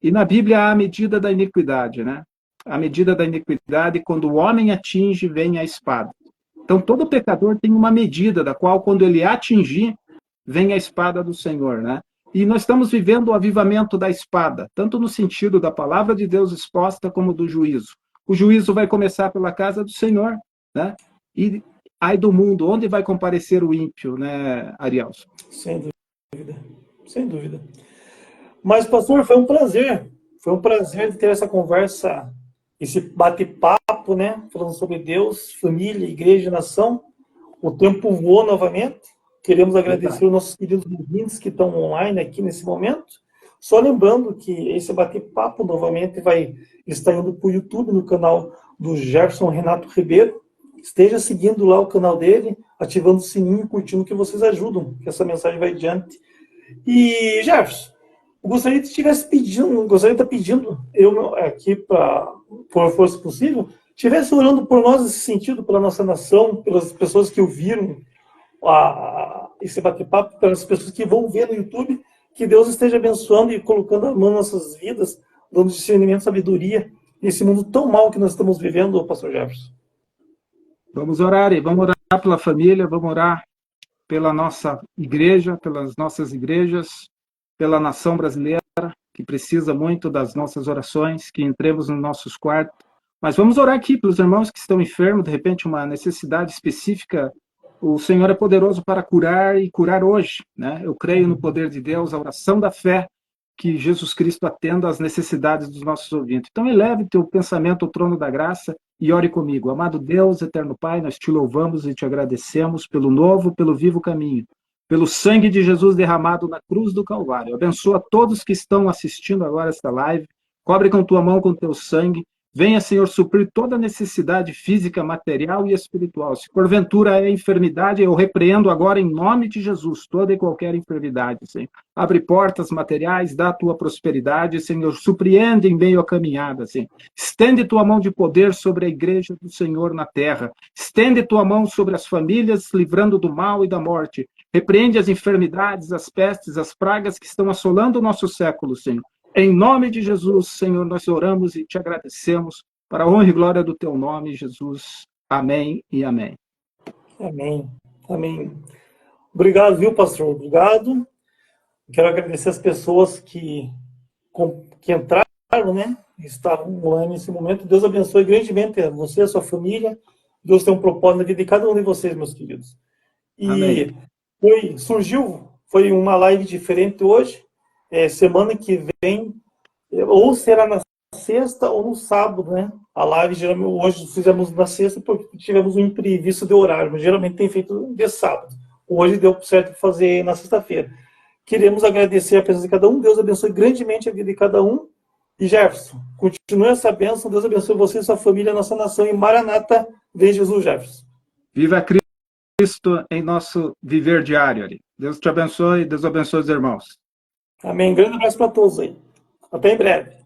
E na Bíblia há a medida da iniquidade, né? A medida da iniquidade, quando o homem atinge, vem a espada. Então, todo pecador tem uma medida, da qual, quando ele atingir, vem a espada do Senhor, né? E nós estamos vivendo o avivamento da espada, tanto no sentido da palavra de Deus exposta, como do juízo. o juízo vai começar pela casa do Senhor, né? E ai do mundo, onde vai comparecer o ímpio, né, Arielson? Sem dúvida, sem dúvida. Mas, pastor, foi um prazer. Foi um prazer ter essa conversa, esse bate-papo, né? Falando sobre Deus, família, igreja e nação. O tempo voou novamente. Queremos agradecer os nossos queridos ouvintes que estão online aqui nesse momento. Só lembrando que esse bate-papo novamente vai estar indo para o YouTube, no canal do Jefferson Renato Ribeiro. Esteja seguindo lá o canal dele, ativando o sininho, curtindo, que vocês ajudam, que essa mensagem vai adiante. E, Jefferson, eu gostaria de estar pedindo, eu aqui, por força possível, estivesse orando por nós nesse sentido, pela nossa nação, pelas pessoas que ouviram esse bate-papo, pelas pessoas que vão ver no YouTube, que Deus esteja abençoando e colocando a mão nas nossas vidas, dando discernimento e sabedoria nesse mundo tão mal que nós estamos vivendo, pastor Jefferson. Vamos orar pela família, vamos orar pela nossa igreja, pelas nossas igrejas, pela nação brasileira, que precisa muito das nossas orações, que entremos nos nossos quartos. Mas vamos orar aqui pelos irmãos que estão enfermos, de repente uma necessidade específica. O Senhor é poderoso para curar e curar hoje, né? Eu creio no poder de Deus, a oração da fé, que Jesus Cristo atenda às necessidades dos nossos ouvintes. Então eleve teu pensamento ao trono da graça e ore comigo. Amado Deus, eterno Pai, nós te louvamos e te agradecemos pelo novo, pelo vivo caminho, pelo sangue de Jesus derramado na cruz do Calvário. Abençoa todos que estão assistindo agora esta live, cobre com tua mão, com teu sangue. Venha, Senhor, suprir toda necessidade física, material e espiritual. Se porventura é enfermidade, eu repreendo agora em nome de Jesus toda e qualquer enfermidade, Senhor. Abre portas materiais, dá a tua prosperidade, Senhor. Surpreende em meio à caminhada, Senhor. Estende tua mão de poder sobre a igreja do Senhor na terra. Estende tua mão sobre as famílias, livrando do mal e da morte. Repreende as enfermidades, as pestes, as pragas que estão assolando o nosso século, Senhor. Em nome de Jesus, Senhor, nós oramos e te agradecemos para a honra e glória do teu nome, Jesus. Amém e amém. Amém. Amém. Obrigado, viu, pastor? Obrigado. Quero agradecer as pessoas que entraram, né? Estavam online nesse momento. Deus abençoe grandemente você, a sua família. Deus tem um propósito na vida de cada um de vocês, meus queridos. E foi uma live diferente hoje. Semana que vem, ou será na sexta ou no sábado, né? A live, geralmente, hoje fizemos na sexta porque tivemos um imprevisto de horário, mas geralmente tem feito de sábado. Hoje deu certo fazer na sexta-feira. Queremos agradecer a presença de cada um. Deus abençoe grandemente a vida de cada um. E Jefferson, continue essa bênção. Deus abençoe você, sua família, nossa nação. E Maranata, vem Jesus, Jefferson. Viva Cristo em nosso viver diário. Deus te abençoe, Deus abençoe os irmãos. Amém. Grande abraço para todos aí. Até em breve.